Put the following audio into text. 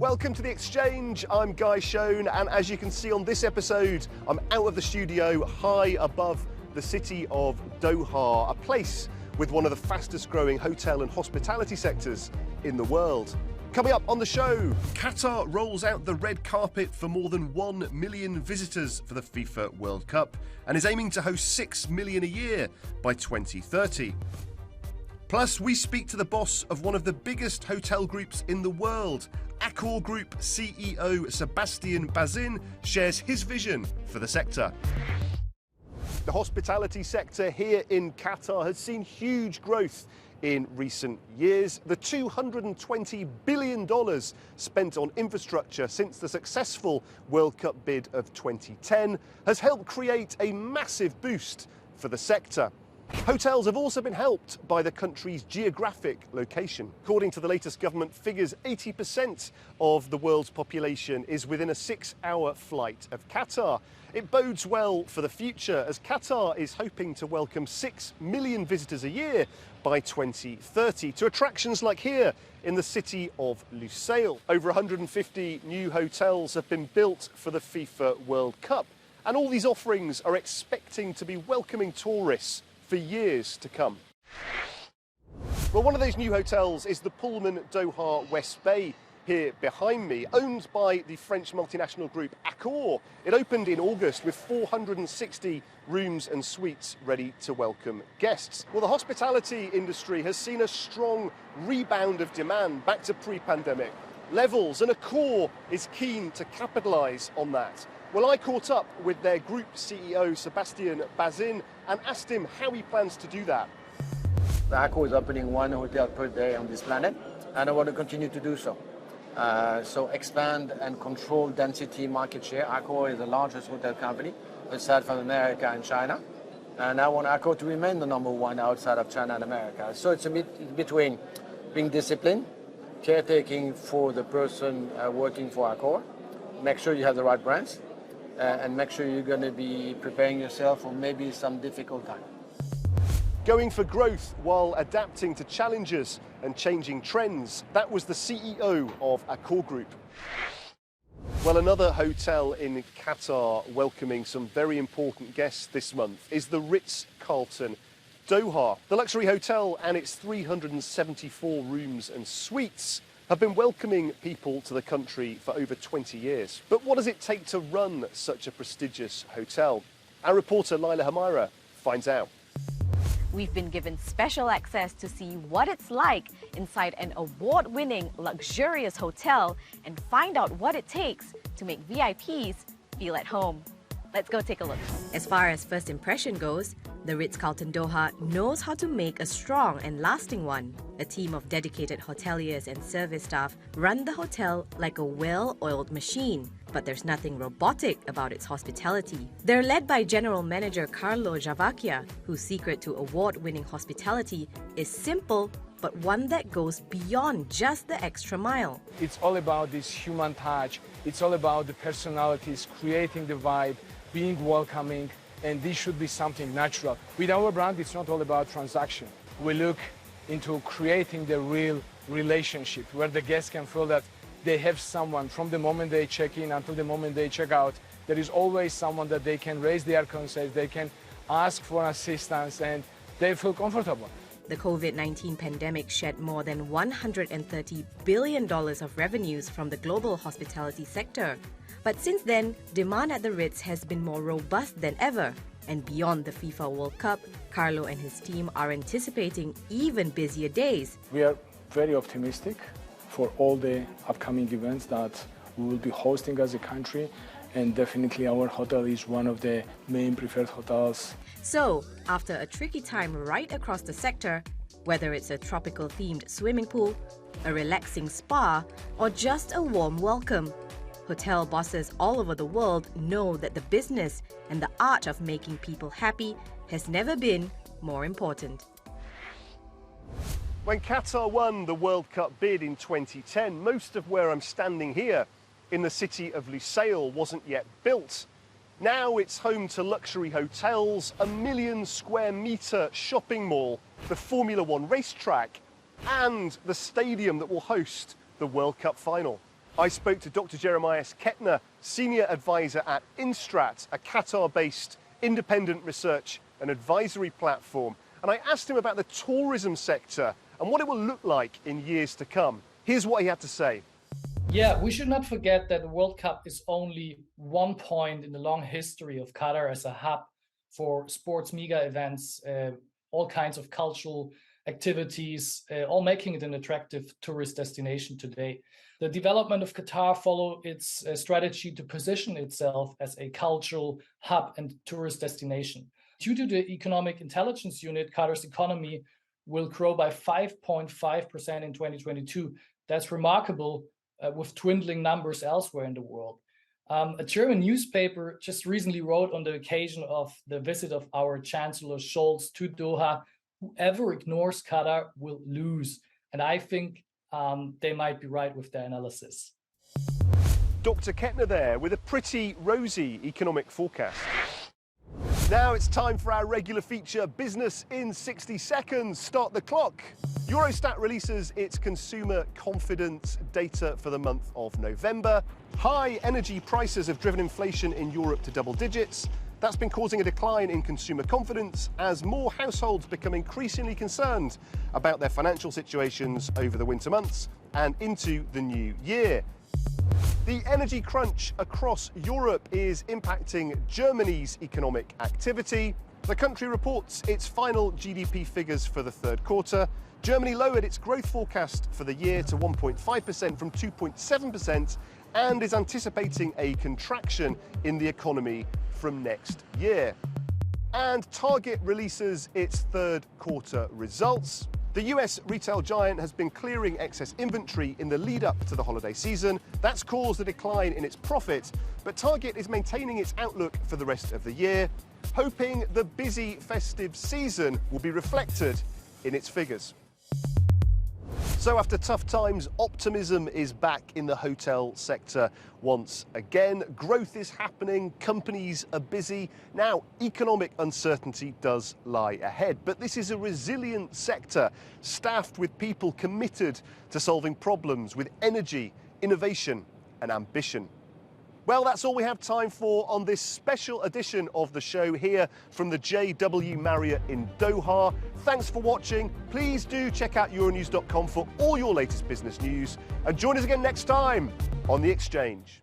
Welcome to The Exchange. I'm Guy Schoen, and as you can see on this episode, I'm out of the studio high above the city of Doha, a place with one of the fastest growing hotel and hospitality sectors in the world. Coming up on the show, Qatar rolls out the red carpet for more than 1 million visitors for the FIFA World Cup and is aiming to host 6 million a year by 2030. Plus, we speak to the boss of one of the biggest hotel groups in the world. Accor Group CEO Sebastian Bazin shares his vision for the sector. The hospitality sector here in Qatar has seen huge growth in recent years. The $220 billion spent on infrastructure since the successful World Cup bid of 2010 has helped create a massive boost for the sector. Hotels have also been helped by the country's geographic location. According to the latest government figures, 80% of the world's population is within a 6-hour flight of Qatar. It bodes well for the future as Qatar is hoping to welcome 6 million visitors a year by 2030 to attractions like here in the city of Lusail. Over 150 new hotels have been built for the FIFA World Cup, and all these offerings are expecting to be welcoming tourists for years to come. Well, one of those new hotels is the Pullman Doha West Bay here behind me, owned by the French multinational group Accor. It opened in August with 460 rooms and suites ready to welcome guests. Well, the hospitality industry has seen a strong rebound of demand back to pre-pandemic levels, and Accor is keen to capitalise on that. Well, I caught up with their group CEO, Sebastian Bazin, and asked him how he plans to do that. Accor is opening 1 hotel per day on this planet, and I want to continue to do so. So expand and control density market share. Accor is the largest hotel company aside from America and China. And I want Accor to remain the number 1 outside of China and America. So it's a bit between being disciplined, caretaking for the person working for Accor, make sure you have the right brands, and make sure you're going to be preparing yourself for maybe some difficult time. Going for growth while adapting to challenges and changing trends, that was the CEO of Accor Group. Well, another hotel in Qatar welcoming some very important guests this month is the Ritz-Carlton Doha. The luxury hotel and its 374 rooms and suites have been welcoming people to the country for over 20 years. But what does it take to run such a prestigious hotel? Our reporter Laila Hamira finds out. We've been given special access to see what it's like inside an award-winning luxurious hotel and find out what it takes to make VIPs feel at home. Let's go take a look. As far as first impression goes, the Ritz-Carlton Doha knows how to make a strong and lasting one. A team of dedicated hoteliers and service staff run the hotel like a well-oiled machine. But there's nothing robotic about its hospitality. They're led by General Manager Carlo Javacchia, whose secret to award-winning hospitality is simple, but one that goes beyond just the extra mile. It's all about this human touch. It's all about the personalities, creating the vibe, being welcoming, and this should be something natural. With our brand, it's not all about transaction. We look into creating the real relationship where the guests can feel that they have someone from the moment they check in until the moment they check out. There is always someone that they can raise their concerns, they can ask for assistance, and they feel comfortable. The COVID-19 pandemic shed more than $130 billion of revenues from the global hospitality sector. But since then, demand at the Ritz has been more robust than ever. And beyond the FIFA World Cup, Carlo and his team are anticipating even busier days. We are very optimistic for all the upcoming events that we will be hosting as a country, and definitely our hotel is one of the main preferred hotels. So, after a tricky time right across the sector, whether it's a tropical-themed swimming pool, a relaxing spa, or just a warm welcome, hotel bosses all over the world know that the business and the art of making people happy has never been more important. When Qatar won the World Cup bid in 2010, most of where I'm standing here in the city of Lusail wasn't yet built. Now it's home to luxury hotels, a 1 million square metre shopping mall, the Formula One racetrack, and the stadium that will host the World Cup final. I spoke to Dr. Jeremias Kettner, Senior Advisor at Instrat, a Qatar-based independent research and advisory platform. And I asked him about the tourism sector and what it will look like in years to come. Here's what he had to say. Yeah, we should not forget that the World Cup is only one point in the long history of Qatar as a hub for sports mega events, all kinds of cultural activities, all making it an attractive tourist destination today. The development of Qatar follows its strategy to position itself as a cultural hub and tourist destination. Due to the Economic Intelligence Unit, Qatar's economy will grow by 5.5% in 2022. That's remarkable with dwindling numbers elsewhere in the world. A German newspaper just recently wrote on the occasion of the visit of our Chancellor Scholz to Doha, whoever ignores Qatar will lose. And I think they might be right with their analysis. Dr. Kettner there with a pretty rosy economic forecast. Now it's time for our regular feature, Business in 60 Seconds. Start the clock. Eurostat releases its consumer confidence data for the month of November. High energy prices have driven inflation in Europe to double digits. That's been causing a decline in consumer confidence as more households become increasingly concerned about their financial situations over the winter months and into the new year. The energy crunch across Europe is impacting Germany's economic activity. The country reports its final GDP figures for the third quarter. Germany lowered its growth forecast for the year to 1.5% from 2.7% and is anticipating a contraction in the economy from next year. And Target releases its third quarter results. The US retail giant has been clearing excess inventory in the lead up to the holiday season. That's caused a decline in its profit, but Target is maintaining its outlook for the rest of the year, hoping the busy festive season will be reflected in its figures. So after tough times, optimism is back in the hotel sector once again. Growth is happening, companies are busy. Now, economic uncertainty does lie ahead, but this is a resilient sector, staffed with people committed to solving problems with energy, innovation and ambition. Well, that's all we have time for on this special edition of the show here from the JW Marriott in Doha. Thanks for watching. Please do check out euronews.com for all your latest business news and join us again next time on The Exchange.